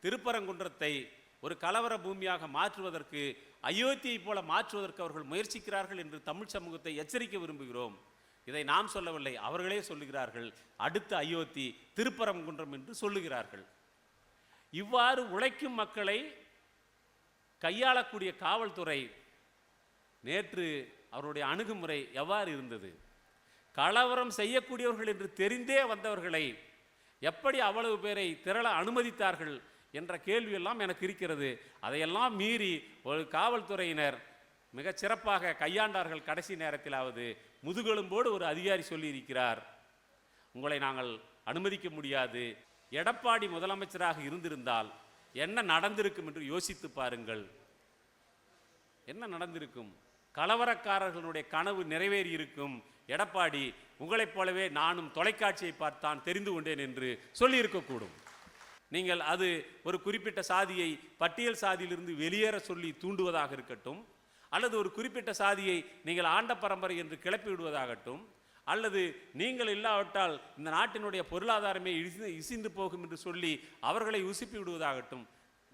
திருப்பரங்குன்றத்தை ஒரு கலவர பூமியாக மாற்றுவதற்கு, அயோத்தியை போல மாற்றுவதற்கு அவர்கள் முயற்சிக்கிறார்கள் என்று தமிழ் சமூகத்தை எச்சரிக்க விரும்புகிறோம். இதை நாம் சொல்லவில்லை, அவர்களே சொல்லுகிறார்கள். அடுத்த அயோத்தி திருப்பரங்குன்றம் என்று சொல்லுகிறார்கள். இவ்வாறு உழைக்கும் மக்களை கையாளக்கூடிய காவல்துறை நேற்று அவருடைய அணுகுமுறை எவ்வாறு இருந்தது? கலவரம் செய்யக்கூடியவர்கள் என்று தெரிந்தே வந்தவர்களை எப்படி அவ்வளவு பேரை திரள அனுமதித்தார்கள் என்ற கேள்வியெல்லாம் எனக்கு இருக்கிறது. அதையெல்லாம் மீறி ஒரு காவல்துறையினர் மிக சிறப்பாக கையாண்டார்கள். கடைசி நேரத்திலாவது முதுகெலும்போடு ஒரு அதிகாரி சொல்லியிருக்கிறார், உங்களை நாங்கள் அனுமதிக்க முடியாது. எடப்பாடி முதலமைச்சராக இருந்திருந்தால் என்ன நடந்திருக்கும் என்று யோசித்து பாருங்கள். என்ன நடந்திருக்கும்? கலவரக்காரர்களுடைய கனவு நிறைவேறி இருக்கும். எடப்பாடி உங்களைப் போலவே நானும் தொலைக்காட்சியை பார்த்தான் தெரிந்து கொண்டேன் என்று சொல்லியிருக்கக்கூடும். நீங்கள் அது ஒரு குறிப்பிட்ட சாதியை பட்டியல் சாதியிலிருந்து வெளியேற சொல்லி தூண்டுவதாக இருக்கட்டும், அல்லது ஒரு குறிப்பிட்ட சாதியை நீங்கள் ஆண்ட பரம்பரை என்று கிளப்பி விடுவதாகட்டும், அல்லது நீங்கள் இல்லாவிட்டால் இந்த நாட்டினுடைய பொருளாதாரமே இசிந்து போகும் என்று சொல்லி அவர்களை உசுப்பி விடுவதாகட்டும்,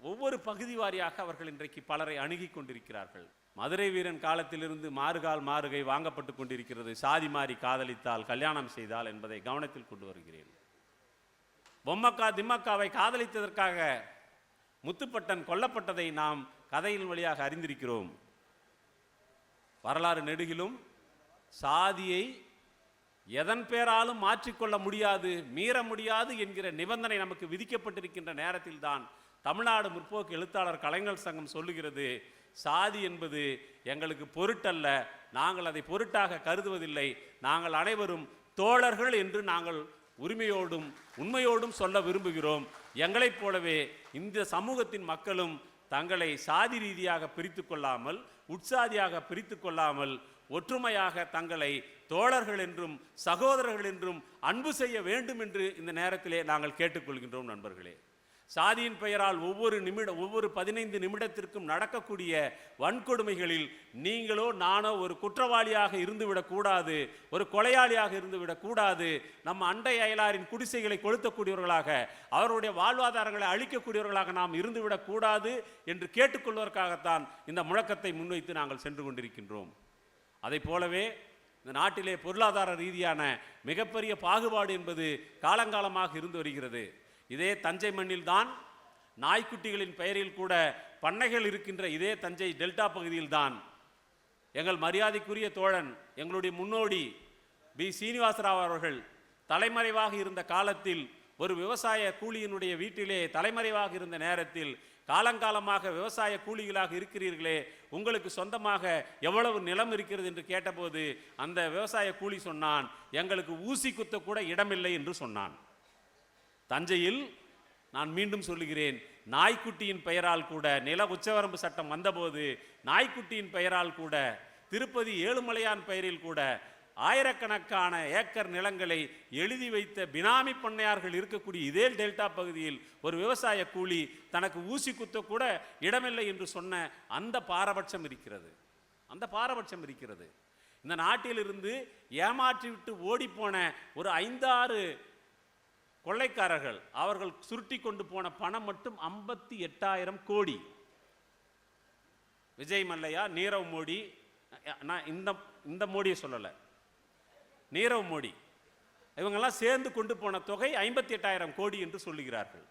ஒவ்வொரு பகுதி வாரியாக அவர்கள் இன்றைக்கு பலரை அணுகி கொண்டிருக்கிறார்கள். மதுரை வீரன் காலத்திலிருந்து மாறுகால் மாறுகை வாங்கப்பட்டு கொண்டிருக்கிறது. சாதி மாறி காதலித்தால் கல்யாணம் செய்தால் என்பதை கவனத்தில் கொண்டு வருகிறேன். பொம்மக்கா திம்மக்காவை காதலித்ததற்காக முத்துப்பட்டன் கொல்லப்பட்டதை நாம் கதையின் வழியாக அறிந்திருக்கிறோம். வரலாறு நெடுகிலும் சாதியை எதன் பேராலும் மாற்றிக்கொள்ள முடியாது, மீற முடியாது என்கிற நிபந்தனை நமக்கு விதிக்கப்பட்டிருக்கின்ற நேரத்தில் தான் தமிழ்நாடு முற்போக்கு எழுத்தாளர் கலைஞர் சங்கம் சொல்லுகிறது, சாதி என்பது எங்களுக்கு பொருட்டல்ல, நாங்கள் அதை பொருட்டாக கருதுவதில்லை, நாங்கள் அனைவரும் தோழர்கள் என்று நாங்கள் உரிமையோடும் உண்மையோடும் சொல்ல விரும்புகிறோம். எங்களைப் போலவே இந்த சமூகத்தின் மக்களும் தங்களை சாதி ரீதியாக பிரித்து கொள்ளாமல், உட்சாதியாக பிரித்து கொள்ளாமல், ஒற்றுமையாக தங்களை தோழர்கள் என்றும் சகோதரர்கள் என்றும் அன்பு செய்ய வேண்டும் என்று இந்த நேரத்திலே நாங்கள் கேட்டுக்கொள்கின்றோம். நண்பர்களே, சாதியின் பெயரால் ஒவ்வொரு 15 நிமிடத்திற்கும் நடக்கக்கூடிய வன்கொடுமைகளில் நீங்களோ நானோ ஒரு குற்றவாளியாக இருந்துவிடக்கூடாது, ஒரு கொலையாளியாக இருந்துவிடக்கூடாது. நம்ம அண்டை அயலாரின் குடிசைகளை கொளுத்தக்கூடியவர்களாக, அவருடைய வாழ்வாதாரங்களை அழிக்கக்கூடியவர்களாக நாம் இருந்துவிடக்கூடாது என்று கேட்டுக்கொள்வதற்காகத்தான் இந்த முழக்கத்தை முன்வைத்து நாங்கள் சென்று கொண்டிருக்கின்றோம். அதை போலவே இந்த நாட்டிலே பொருளாதார ரீதியான மிகப்பெரிய பாகுபாடு என்பது காலங்காலமாக இருந்து வருகிறது. இதே தஞ்சை மண்ணில் தான் நாய்க்குட்டிகளின் பெயரில் கூட பண்ணைகள் இருக்கின்ற இதே தஞ்சை டெல்டா பகுதியில் தான் எங்கள் மரியாதைக்குரிய தோழன், எங்களுடைய முன்னோடி பி சீனிவாசராவ் அவர்கள் தலைமறைவாக இருந்த காலத்தில், ஒரு விவசாய கூலியினுடைய வீட்டிலே தலைமறைவாக இருந்த நேரத்தில், காலங்காலமாக விவசாய கூலிகளாக இருக்கிறீர்களே, உங்களுக்கு சொந்தமாக எவ்வளவு நிலம் இருக்கிறது என்று கேட்டபோது அந்த விவசாய கூலி சொன்னான், எங்களுக்கு ஊசி குத்த கூட இடமில்லை என்று சொன்னான். தஞ்சையில் நான் மீண்டும் சொல்லுகிறேன், நாய்க்குட்டியின் பெயரால் கூட நில உச்சவரம்பு சட்டம் வந்தபோது நாய்க்குட்டியின் பெயரால் கூட, திருப்பதி ஏழுமலையான் பெயரில் கூட ஆயிரக்கணக்கான ஏக்கர் நிலங்களை எழுதி வைத்த பினாமி பண்ணையார்கள் இருக்கக்கூடிய இதே டெல்டா பகுதியில் ஒரு விவசாய கூலி தனக்கு ஊசி குத்த கூட இடமில்லை என்று சொன்ன அந்த பாரபட்சம் இருக்கிறது. அந்த பாரபட்சம் இருக்கிறது. இந்த நாட்டிலிருந்து ஏமாற்றிவிட்டு ஓடிப்போன ஒரு 5-6 கொள்ளைக்காரர்கள், அவர்கள் சுருட்டி கொண்டு போன பணம் மட்டும் 58,000 கோடி. விஜய் மல்லையா, நீரவ் மோடி, நான் இந்த மோடியை சொல்லலை, நீரவ் மோடி, இவங்கெல்லாம் சேர்ந்து கொண்டு போன தொகை 58,000 கோடி என்று சொல்லுகிறார்கள்.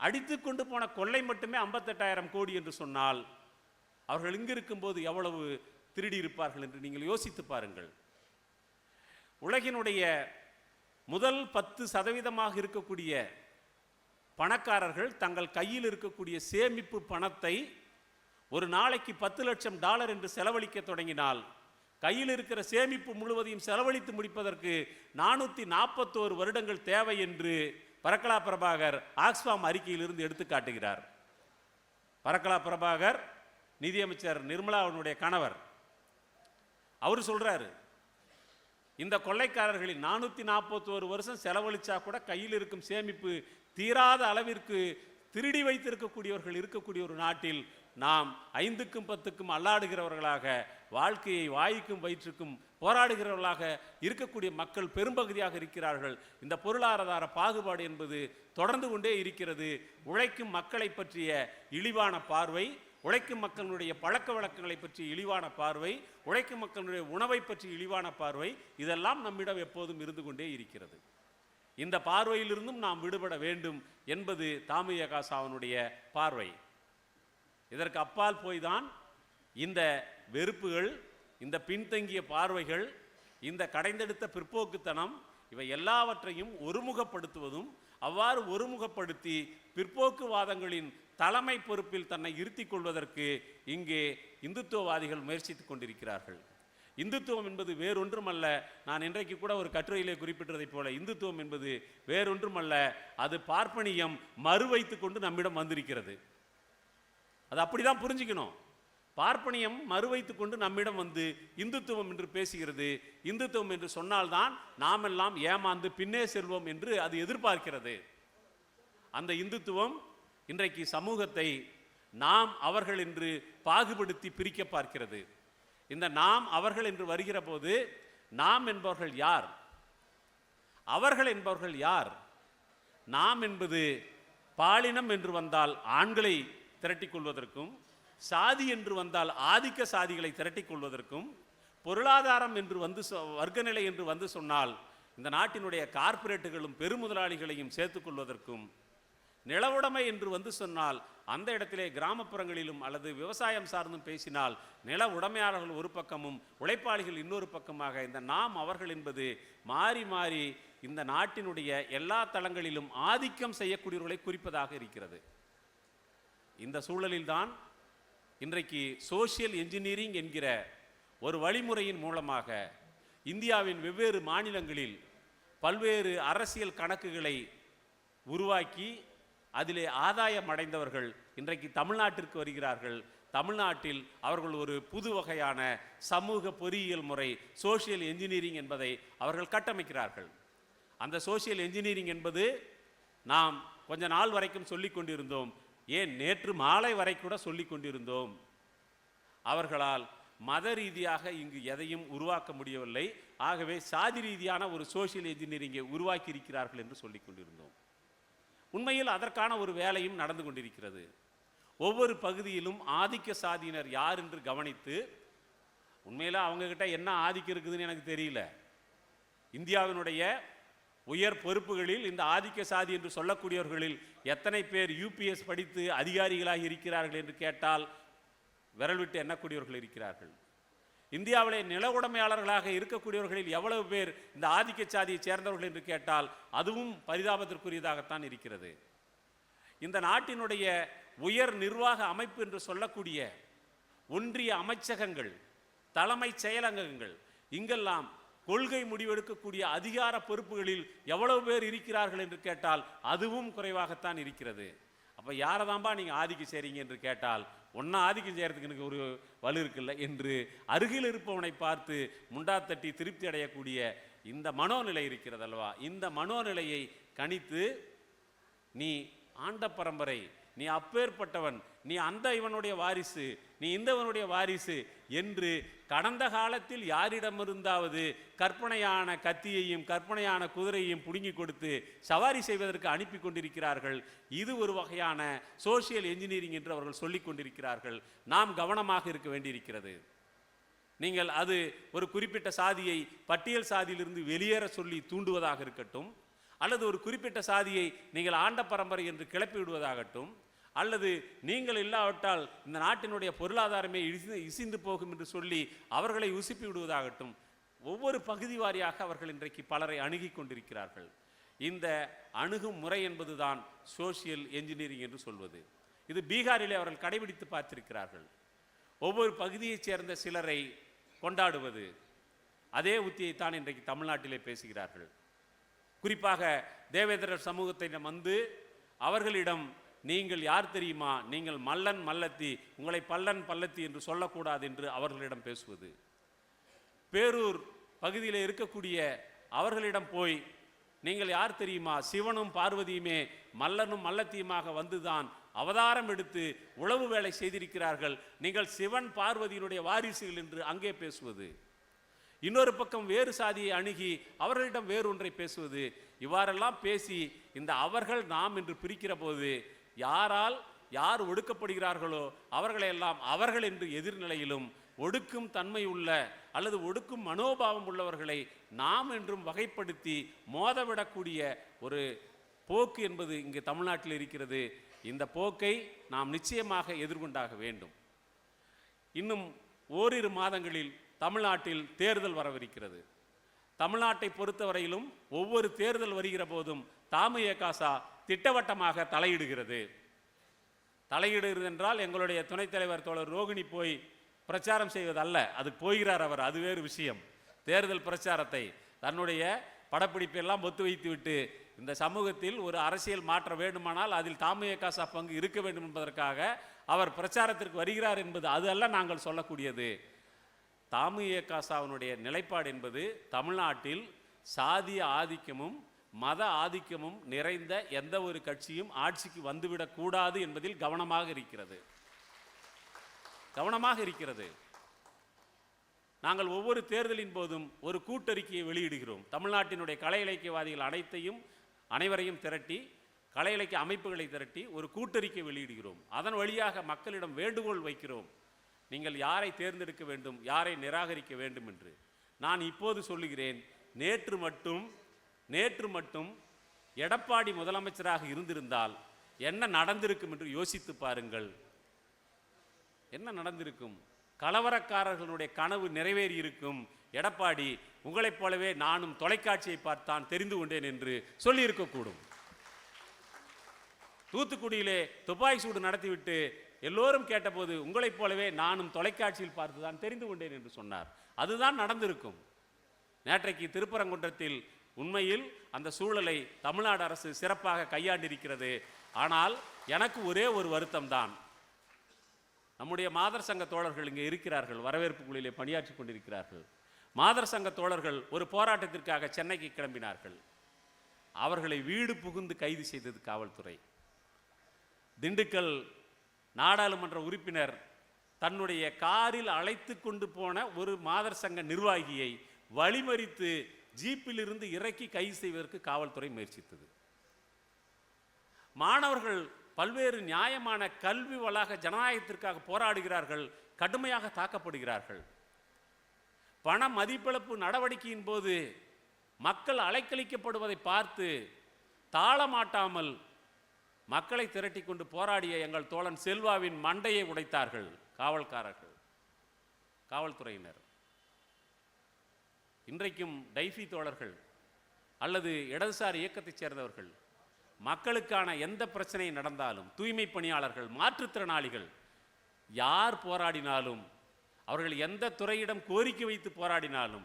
அடித்து கொண்டு போன கொள்ளை மட்டுமே 58,000 கோடி என்று சொன்னால் அவர்கள் இங்கு இருக்கும்போது எவ்வளவு திருடி இருப்பார்கள் என்று நீங்கள் யோசித்து பாருங்கள். உலகினுடைய முதல் 10% இருக்கக்கூடிய பணக்காரர்கள் தங்கள் கையில் இருக்கக்கூடிய சேமிப்பு பணத்தை ஒரு நாளைக்கு $10 லட்சம் என்று செலவழிக்க தொடங்கினால், கையில் இருக்கிற சேமிப்பு முழுவதையும் செலவழித்து முடிப்பதற்கு 441 வருடங்கள் தேவை என்று பரக்கலா பிரபாகர் ஆக்ஸ்ஃபாம் அறிக்கையிலிருந்து எடுத்து காட்டுகிறார். பரக்கலா பிரபாகர் நிதியமைச்சர் நிர்மலாவுடைய கணவர், அவர் சொல்றாரு, இந்த கொள்ளைக்காரர்களில் 441 வருஷம் செலவழிச்சா கூட கையில் இருக்கும் சேமிப்பு தீராத அளவிற்கு திருடி வைத்திருக்கக்கூடியவர்கள் இருக்கக்கூடிய ஒரு நாட்டில் நாம் 5க்கும் 10க்கும் அல்லாடுகிறவர்களாக, வாழ்க்கையை வாய்க்கும் வயிற்றுக்கும் போராடுகிறவர்களாக இருக்கக்கூடிய மக்கள் பெரும்பகுதியாக இருக்கிறார்கள். இந்த பொருளாதார பாகுபாடு என்பது தொடர்ந்து கொண்டே இருக்கிறது. உழைக்கும் மக்களை பற்றிய இழிவான பார்வை, உழைக்கும் மக்களுடைய பழக்க வழக்கங்களை பற்றி இழிவான பார்வை, உழைக்கும் மக்களுடைய உணவை பற்றி இழிவான பார்வை, இதெல்லாம் நம்மிடம் எப்போதும் இருந்து கொண்டே இருக்கிறது. இந்த பார்வையிலிருந்தும் நாம் விடுபட வேண்டும் என்பது தாமியகாசாவனுடைய பார்வை. இதற்கு அப்பால் போய்தான் இந்த வெறுப்புகள், இந்த பின்தங்கிய பார்வைகள், இந்த கடைந்தெடுத்த பிற்போக்குத்தனம், இவை எல்லாவற்றையும் ஒருமுகப்படுத்துவதும், அவ்வாறு ஒருமுகப்படுத்தி பிற்போக்குவாதங்களின் தலைமை பொறுப்பில் தன்னை இருத்திக் கொள்வதற்கு இங்கே இந்துத்துவவாதிகள் முயற்சித்துக் கொண்டிருக்கிறார்கள். இந்துத்துவம் என்பது வேறொன்றுமல்ல. நான் இன்றைக்கு கூட ஒரு கட்டுரையிலே குறிப்பிட்டதைப் போல, இந்துத்துவம் என்பது வேறொன்றுமல்ல, அது பார்ப்பனியம் மறுவைத்து கொண்டு நம்மிடம் வந்திருக்கிறது. அது அப்படிதான் புரிஞ்சுக்கணும். பார்ப்பனியம் மறுவைத்து கொண்டு நம்மிடம் வந்து இந்துத்துவம் என்று பேசுகிறது. இந்துத்துவம் என்று சொன்னால்தான் நாமெல்லாம் ஏமாந்து பின்னே செல்வோம் என்று அது எதிர்பார்க்கிறது. அந்த இந்துத்துவம் இன்றைக்கு சமூகத்தை நாம் அவர்கள் என்று பாகுபடுத்தி பிரிக்க பார்க்கிறது. இந்த நாம் அவர்கள் என்று வருகிற போது நாம் என்பவர்கள் யார், அவர்கள் என்பவர்கள் யார்? நாம் என்பது பாலினம் என்று வந்தால் ஆண்களை திரட்டிக் கொள்வதற்கும், சாதி என்று வந்தால் ஆதிக்க சாதிகளை திரட்டிக் கொள்வதற்கும், பொருளாதாரம் என்று வந்து வர்க்கநிலை என்று வந்து சொன்னால் இந்த நாட்டினுடைய கார்ப்பரேட்டுகளும் பெருமுதலாளிகளையும் சேர்த்துக் கொள்வதற்கும், நிலவுடைமை என்று வந்து சொன்னால் அந்த இடத்திலே கிராமப்புறங்களிலும் அல்லது விவசாயம் சார்ந்தும் பேசினால் நில உடைமையாளர்கள் ஒரு பக்கமும் உழைப்பாளிகள் இன்னொரு பக்கமாக இந்த நாம் அவர்கள் என்பது மாறி மாறி இந்த நாட்டினுடைய எல்லா தளங்களிலும் ஆதிக்கம் செய்யக்கூடியவர்களை குறிப்பதாக இருக்கிறது. இந்த சூழலில்தான் இன்றைக்கு சோசியல் என்ஜினியரிங் என்கிற ஒரு வழிமுறையின் மூலமாக இந்தியாவின் வெவ்வேறு மாநிலங்களில் பல்வேறு அரசியல் கணக்குகளை உருவாக்கி அதிலே ஆதாயம் அடைந்தவர்கள் இன்றைக்கு தமிழ்நாட்டிற்கு வருகிறார்கள். தமிழ்நாட்டில் அவர்கள் ஒரு புது வகையான சமூக பொறியியல் முறை சோசியல் என்ஜினியரிங் என்பதை அவர்கள் கட்டமைக்கிறார்கள். அந்த சோசியல் என்ஜினியரிங் என்பது நாம் கொஞ்ச நாள் வரைக்கும் சொல்லிக் கொண்டிருந்தோம், ஏன் நேற்று மாலை வரை கூட சொல்லிக் கொண்டிருந்தோம். அவர்களால் மத ரீதியாக இங்கு எதையும் உருவாக்க முடியவில்லை. ஆகவே சாதி ரீதியான ஒரு சோசியல் என்ஜினியரிங்கை உருவாக்கி இருக்கிறார்கள் என்று சொல்லிக் கொண்டிருந்தோம். உண்மையில் அதற்கான ஒரு வேலையும் நடந்து கொண்டிருக்கிறது. ஒவ்வொரு பகுதியிலும் ஆதிக்க சாதியினர் யார் என்று கவனித்து, உண்மையில் அவங்கக்கிட்ட என்ன ஆதிக்கம் இருக்குதுன்னு எனக்கு தெரியல. இந்தியாவினுடைய உயர் பொறுப்புகளில் இந்த ஆதிக்க சாதி என்று சொல்லக்கூடியவர்களில் எத்தனை பேர் யூபிஎஸ் படித்து அதிகாரிகளாக இருக்கிறார்கள் என்று கேட்டால் விரல் விட்டு எண்ணக்கூடியவர்கள் இருக்கிறார்கள். இந்தியாவிலே நில உடைமையாளர்களாக இருக்கக்கூடியவர்களில் எவ்வளவு பேர் இந்த ஆதிக்க சாதியை சேர்ந்தவர்கள் என்று கேட்டால் அதுவும் பரிதாபத்திற்குரியதாகத்தான் இருக்கிறது. இந்த நாட்டினுடைய உயர் நிர்வாக அமைப்பு என்று சொல்லக்கூடிய ஒன்றிய அமைச்சகங்கள், தலைமைச் செயலகங்கள், இங்கெல்லாம் கொள்கை முடிவெடுக்கக்கூடிய அதிகார பொறுப்புகளில் எவ்வளவு பேர் இருக்கிறார்கள் என்று கேட்டால் அதுவும் குறைவாகத்தான் இருக்கிறது. அப்போ யாரதான்பா நீங்கள் ஆதிக்கம் செய்றீங்க என்று கேட்டால், ஒன்றா ஆதிக்கம் செய்கிறதுக்கு எனக்கு ஒரு வலு இருக்குல்ல என்று அருகில் இருப்பவனை பார்த்து முண்டாத்தட்டி திருப்தி அடையக்கூடிய இந்த மனோநிலை இருக்கிறது அல்லவா? இந்த மனோநிலையை கணித்து நீ ஆண்ட பரம்பரை, நீ அப்பேற்பட்டவன், நீ அந்த இவனுடைய வாரிசு, நீ இந்தவனுடைய வாரிசு என்று கடந்த காலத்தில் யாரிடமிருந்தாவது கற்பனையான கத்தியையும் கற்பனையான குதிரையையும் புடுங்கி கொடுத்து சவாரி செய்வதற்கு அனுப்பி கொண்டிருக்கிறார்கள். இது ஒரு வகையான சோசியல் என்ஜினியரிங் என்று அவர்கள் சொல்லிக் கொண்டிருக்கிறார்கள். நாம் கவனமாக இருக்க வேண்டியிருக்கிறது. நீங்கள் அது ஒரு குறிப்பிட்ட சாதியை பட்டியல் சாதியிலிருந்து வெளியேற சொல்லி தூண்டுவதாக இருக்கட்டும், அல்லது ஒரு குறிப்பிட்ட சாதியை நீங்கள் ஆண்ட பரம்பரை என்று கிளப்பி விடுவதாகட்டும், அல்லது நீங்கள் இல்லாவிட்டால் இந்த நாட்டினுடைய பொருளாதாரமே இசிந்து போகும் என்று சொல்லி அவர்களை உசுப்பி விடுவதாகட்டும், ஒவ்வொரு பகுதி வாரியாக அவர்கள் இன்றைக்கு பலரை அணுகி கொண்டிருக்கிறார்கள். இந்த அணுகும் முறை என்பதுதான் சோசியல் என்ஜினியரிங் என்று சொல்வது. இது பீகாரிலே அவர்கள் கடைபிடித்து பார்த்திருக்கிறார்கள். ஒவ்வொரு பகுதியைச் சேர்ந்த சிலரை கொண்டாடுவது, அதே உத்தியைத்தான் இன்றைக்கு தமிழ்நாட்டிலே பேசுகிறார்கள். குறிப்பாக தேவேந்திரர் சமூகத்திடம் வந்து அவர்களிடம் நீங்கள் யார் தெரியுமா, நீங்கள் மல்லன் மல்லத்தி, உங்களை பல்லன் பல்லத்தி என்று சொல்லக்கூடாது என்று அவர்களிடம் பேசுவது. பேரூர் பகுதியில் இருக்கக்கூடிய அவர்களிடம் போய் நீங்கள் யார் தெரியுமா? சிவனும் பார்வதியுமே மல்லனும் மல்லத்தியுமாக வந்துதான் அவதாரம் எடுத்து உளவு வேலை செய்திருக்கிறார்கள். நீங்கள் சிவன் பார்வதியினுடைய வாரிசுகள் என்று அங்கே பேசுவது, இன்னொரு பக்கம் வேறு சாதியை அணுகி அவர்களிடம் வேறொன்றை பேசுவது, இவ்வாறெல்லாம் பேசி இந்த அவர்கள் நாம் என்று பிரிக்கிற போது யாரால் யார் ஒடுக்கப்படுகிறார்களோ அவர்களையெல்லாம் அவர்கள் என்று எதிர்நிலையிலும், ஒடுக்கும் தன்மை உள்ள அல்லது ஒடுக்கும் மனோபாவம் உள்ளவர்களை நாம் என்றும் வகைப்படுத்தி மோதவிடக்கூடிய ஒரு போக்கு என்பது இங்கு தமிழ்நாட்டில் இருக்கிறது. இந்த போக்கை நாம் நிச்சயமாக எதிர்கொண்டாக வேண்டும். இன்னும் ஓரிரு மாதங்களில் தமிழ்நாட்டில் தேர்தல் வரவிருக்கிறது. தமிழ்நாட்டை பொறுத்தவரையிலும் ஒவ்வொரு தேர்தல் வருகிற போதும் தமுக திட்டவட்டமாக தலையிடுகிறது. தலையிடுகிறது என்றால் எங்களுடைய துணைத் தலைவர் தோழர் ரோகிணி போய் பிரச்சாரம் செய்வதல்ல, அது போகிறார் அவர், அது வேறு விஷயம். தேர்தல் பிரச்சாரத்தை தன்னுடைய படப்பிடிப்பெல்லாம் ஒத்து வைத்துவிட்டு இந்த சமூகத்தில் ஒரு அரசியல் மாற்ற வேண்டுமானால் அதில் தமுக பங்கு இருக்க வேண்டும் என்பதற்காக அவர் பிரச்சாரத்திற்கு வருகிறார் என்பது அது அல்ல நாங்கள் சொல்லக்கூடியது. தமுகவினுடைய நிலைப்பாடு என்பது தமிழ்நாட்டில் சாதிய ஆதிக்கமும் மத ஆதிக்கமும் நிறைந்த எந்த ஒரு கட்சியும் ஆட்சிக்கு வந்துவிடக்கூடாது என்பதில் கவனமாக இருக்கிறது. நாங்கள் ஒவ்வொரு தேர்தலின் போதும் ஒரு கூட்டறிக்கையை வெளியிடுகிறோம். தமிழ்நாட்டினுடைய கலை இலக்கியவாதிகள் அனைவரையும் திரட்டி, கலை இலக்கிய அமைப்புகளை திரட்டி ஒரு கூட்டறிக்கை வெளியிடுகிறோம். அதன் வழியாக மக்களிடம் வேண்டுகோள் வைக்கிறோம், நீங்கள் யாரை தேர்ந்தெடுக்க வேண்டும், யாரை நிராகரிக்க வேண்டும் என்று. நான் இப்போது சொல்லுகிறேன், நேற்று மட்டும் எடப்பாடி முதலமைச்சராக இருந்திருந்தால் என்ன நடந்திருக்கும் என்று யோசித்து பாருங்கள். என்ன நடந்திருக்கும்? கலவரக்காரர்களுடைய கனவு நிறைவேறி இருக்கும். எடப்பாடி உங்களைப் போலவே நானும் தொலைக்காட்சியை பார்த்தான் தெரிந்து கொண்டேன் என்று சொல்லி இருக்கக்கூடும். தூத்துக்குடியிலே துப்பாக்கி சூடு நடத்திவிட்டு எல்லோரும் கேட்டபோது உங்களைப் போலவே நானும் தொலைக்காட்சியில் பார்த்துதான் தெரிந்து கொண்டேன் என்று சொன்னார். அதுதான் நடந்திருக்கும். நேற்றைக்கு திருப்பரங்குன்றத்தில் உண்மையில் அந்த சூழலை தமிழ்நாடு அரசு சிறப்பாக கையாண்டிருக்கிறது. ஆனால் எனக்கு ஒரே ஒரு வருத்தம் தான். நம்முடைய மாதர் சங்க தோழர்கள் இங்கே இருக்கிறார்கள், வரவேற்பு குழுவிலே பணியாற்றி கொண்டிருக்கிறார்கள். மாதர் சங்க தோழர்கள் ஒரு போராட்டத்திற்காக சென்னைக்கு கிளம்பினார்கள். அவர்களை வீடு புகுந்து கைது செய்தது காவல்துறை. திண்டுக்கல் நாடாளுமன்ற உறுப்பினர் தன்னுடைய காரில் அழைத்து கொண்டு போன ஒரு மாதர் சங்க நிர்வாகியை வழிமறித்து ஜீப்பில் இருந்து இறக்கி கைது செய்வதற்கு காவல்துறை முயற்சித்தது. மாணவர்கள் பல்வேறு நியாயமான கல்வி வளாக ஜனநாயகத்திற்காக போராடுகிறார்கள், கடுமையாக தாக்கப்படுகிறார்கள். பண மதிப்பிழப்பு நடவடிக்கையின் போது மக்கள் அலைக்கழிக்கப்படுவதை பார்த்து தாளமாட்டாமல் மக்களை திரட்டி கொண்டு போராடிய எங்கள் தோழன் செல்வாவின் மண்டையை உடைத்தார்கள் காவல்துறையினர். இன்றைக்கும் டைஃபி தோழர்கள் அல்லது இடதுசாரி இயக்கத்தைச் சேர்ந்தவர்கள் மக்களுக்கான எந்த பிரச்சனை நடந்தாலும், தூய்மை பணியாளர்கள், மாற்றுத்திறனாளிகள் யார் போராடினாலும், அவர்கள் எந்த துறையிடம் கோரிக்கை வைத்து போராடினாலும்,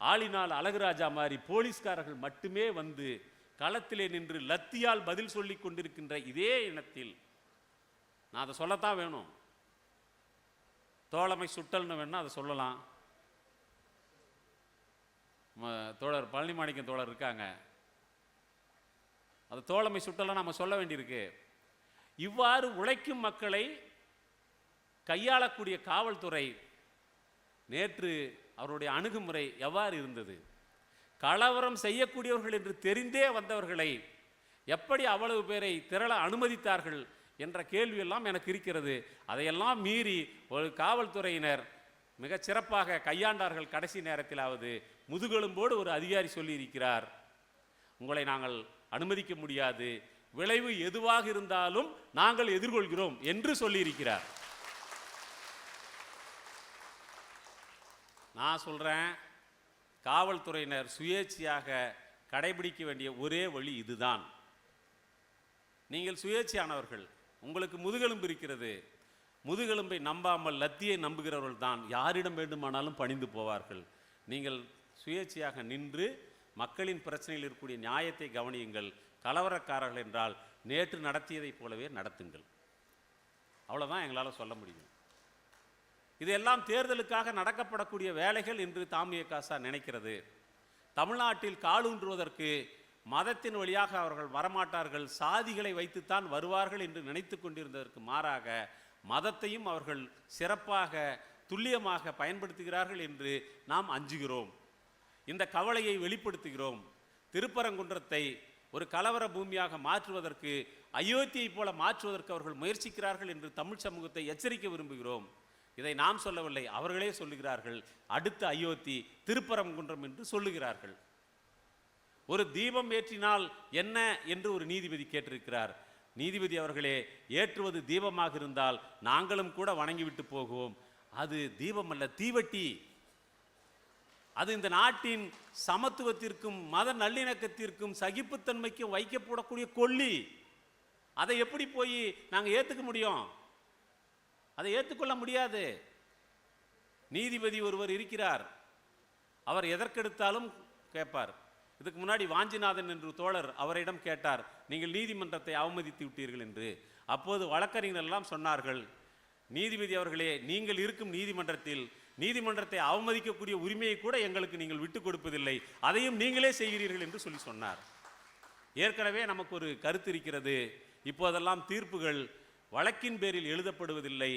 ஆளினால் அழகுராஜா மாதிரி போலீஸ்காரர்கள் மட்டுமே வந்து களத்திலே நின்று லத்தியால் பதில் சொல்லி கொண்டிருக்கின்ற இதே இனத்தில் நான் அதை சொல்லத்தான் வேணும். தோழமை சுட்டல்னு வேணா அதை சொல்லலாம். தோழர் பழனிமாணிக்கம் தோழர் இருக்காங்க, அது தோழமை சுட்டலாம் நம்ம சொல்ல வேண்டியிருக்கு. இவ்வாறு உழைக்கும் மக்களை கையாளக்கூடிய காவல்துறை நேற்று அவருடைய அணுகுமுறை எவ்வாறு இருந்தது? கலவரம் செய்யக்கூடியவர்கள் என்று தெரிந்தே வந்தவர்களை எப்படி அவ்வளவு பேரை திரள அனுமதித்தார்கள் என்ற கேள்வியெல்லாம் எனக்கு இருக்கிறது. அதையெல்லாம் மீறி ஒரு காவல்துறையினர் மிகச் சிறப்பாக கையாண்டார்கள். கடைசி நேரத்திலாவது முதுகெலும்போடு ஒரு அதிகாரி சொல்லியிருக்கிறார், உங்களை நாங்கள் அனுமதிக்க முடியாது, விளைவு எதுவாக இருந்தாலும் நாங்கள் எதிர்கொள்கிறோம் என்று சொல்லியிருக்கிறார். நான் சொல்றேன், காவல்துறையினர் சுயேட்சையாக கடைபிடிக்க வேண்டிய ஒரே வழி இதுதான். நீங்கள் சுயேட்சையானவர்கள், உங்களுக்கு முதுகெலும்பு இருக்கிறது. முதுகெலும்பை நம்பாமல் லத்தியை நம்புகிறவர்கள் தான் யாரிடம் வேண்டுமானாலும் பணிந்து போவார்கள். நீங்கள் சுயேட்சையாக நின்று மக்களின் பிரச்சனையில் இருக்கக்கூடிய நியாயத்தை கவனியுங்கள். கலவரக்காரர்கள் என்றால் நேற்று நடத்தியதைப் போலவே நடத்துங்கள். அவ்வளோதான் எங்களால் சொல்ல முடியும். இதெல்லாம் தேர்தலுக்காக நடக்கப்படக்கூடிய வேலைகள் என்று தமுக நினைக்கிறது. தமிழ்நாட்டில் காலூன்றுவதற்கு மதத்தின் வழியாக அவர்கள் வரமாட்டார்கள், சாதிகளை வைத்துத்தான் வருவார்கள் என்று நினைத்து கொண்டிருந்ததற்கு மாறாக மதத்தையும் அவர்கள் சிறப்பாக துல்லியமாக பயன்படுத்துகிறார்கள் என்று நாம் அஞ்சுகிறோம். இந்த கவலையை வெளிப்படுத்துகிறோம். திருப்பரங்குன்றத்தை ஒரு கலவர பூமியாக மாற்றுவதற்கு, அயோத்தியை போல மாற்றுவதற்கு அவர்கள் முயற்சிக்கிறார்கள் என்று தமிழ் சமூகத்தை எச்சரிக்க விரும்புகிறோம். இதை நாம் சொல்லவில்லை, அவர்களே சொல்லுகிறார்கள். அடுத்த அயோத்தி திருப்பரங்குன்றம் என்று சொல்லுகிறார்கள். ஒரு தீபம் ஏற்றினால் என்ன என்று ஒரு நீதிபதி கேட்டிருக்கிறார். நீதிபதி அவர்களே, ஏற்றுவது தீபமாக இருந்தால் நாங்களும் கூட வணங்கிவிட்டு போகுவோம். அது தீபம் அல்ல, தீவட்டி. அது இந்த நாட்டின் சமத்துவத்திற்கும் மத நல்லிணக்கத்திற்கும் சகிப்புத்தன்மைக்கும் வைக்கப்படக்கூடிய கொல்லி. அதை எப்படி போய் நாங்கள் ஏற்றுக்க முடியும்? அதை ஏற்றுக்கொள்ள முடியாது. நீதிபதி ஒருவர் இருக்கிறார், அவர் எதற்கெடுத்தாலும் கேட்பார். இதுக்கு முன்னாடி வாஞ்சிநாதன் என்று தோழர் அவரிடம் கேட்டார், நீங்கள் நீதிமன்றத்தை அவமதித்து விட்டீர்கள் என்று. அப்போது வழக்கறிஞர் எல்லாம் சொன்னார்கள், நீதிபதி அவர்களே, நீங்கள் இருக்கும் நீதிமன்றத்தை அவமதிக்கக்கூடிய உரிமையை கூட எங்களுக்கு நீங்கள் விட்டுக் கொடுப்பதில்லை, அதையும் நீங்களே செய்கிறீர்கள் என்று சொன்னார். ஏற்கனவே நமக்கு ஒரு கருத்து இருக்கிறது, இப்போதெல்லாம் தீர்ப்புகள் வழக்கின் பேரில் எழுதப்படுவதில்லை,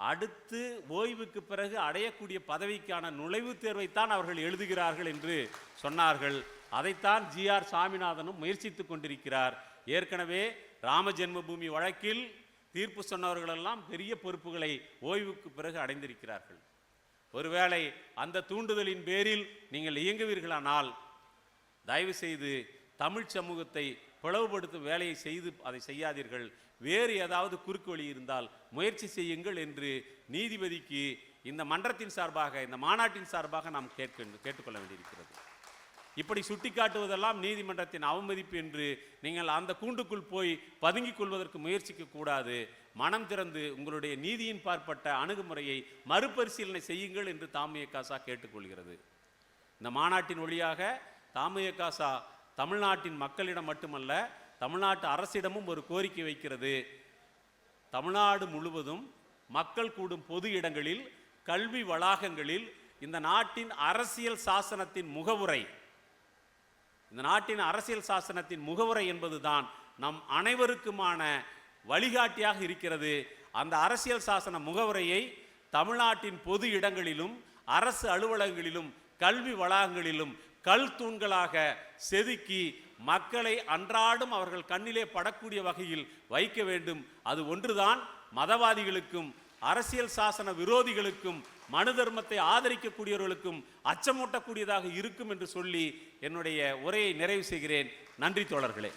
அடுத்து ஓய்வுக்கு பிறகு அடையக்கூடிய பதவிக்கான நுழைவுத் தேர்வைத்தான் அவர்கள் எழுதுகிறார்கள் என்று சொன்னார்கள். அதைத்தான் ஜி.ஆர். சாமிநாதனும் முயற்சித்துக் கொண்டிருக்கிறார். ஏற்கனவே ராம ஜென்மபூமி வழக்கில் தீர்ப்பு சொன்னவர்களெல்லாம் பெரிய பொறுப்புகளை ஓய்வுக்கு பிறகு அடைந்திருக்கிறார்கள். ஒருவேளை அந்த தூண்டுதலின் பேரில் நீங்கள் இயங்குவீர்களானால் தயவு செய்து தமிழ் சமூகத்தை பிளவுபடுத்தும் வேலையை செய்து அதை செய்யாதீர்கள். வேறு ஏதாவது குறுக்கு வழி இருந்தால் முயற்சி செய்யுங்கள் என்று நீதிபதிக்கு இந்த மன்றத்தின் சார்பாக, இந்த மாநாட்டின் சார்பாக நாம் கேட்டுக்கொள்ள வேண்டியிருக்கிறது. இப்படி சுட்டிக்காட்டுவதெல்லாம் நீதிமன்றத்தின் அவமதிப்பு என்று நீங்கள் அந்த கூண்டுக்குள் போய் பதுங்கிக் கொள்வதற்கு முயற்சிக்க கூடாது. மனம் திறந்து உங்களுடைய நீதியின் பார்ப்பட்ட அணுகுமுறையை மறுபரிசீலனை செய்யுங்கள் என்று தாமுயகாசா கேட்டுக்கொள்கிறது. இந்த மாநாட்டின் வழியாக தாமுயகாசா தமிழ்நாட்டின் மக்களிடம் மட்டுமல்ல, தமிழ்நாட்டு அரசிடமும் ஒரு கோரிக்கை வைக்கிறது. தமிழ்நாடு முழுவதும் மக்கள் கூடும் பொது இடங்களில், கல்வி வளாகங்களில் இந்த நாட்டின் அரசியல் சாசனத்தின் முகவுரை, இந்த நாட்டின் அரசியல் சாசனத்தின் முகவுரை என்பதுதான் நம் அனைவருக்குமான வழிகாட்டியாக இருக்கிறது. அந்த அரசியல் சாசன முகவுரையை தமிழ்நாட்டின் பொது இடங்களிலும், அரசு அலுவலகங்களிலும், கல்வி வளாகங்களிலும் கல் தூண்களாக செதுக்கி மக்களை அன்றாடும் அவர்கள் கண்ணிலே படக்கூடிய வகையில் வைக்க வேண்டும். அது ஒன்றுதான் மதவாதிகளுக்கும் அரசியல் சாசன விரோதிகளுக்கும் மனு தர்மத்தை ஆதரிக்கக்கூடியவர்களுக்கும் அச்சமூட்டக்கூடியதாக இருக்கும் என்று சொல்லி என்னுடைய உரையை நிறைவு செய்கிறேன். நன்றி தோழர்களே.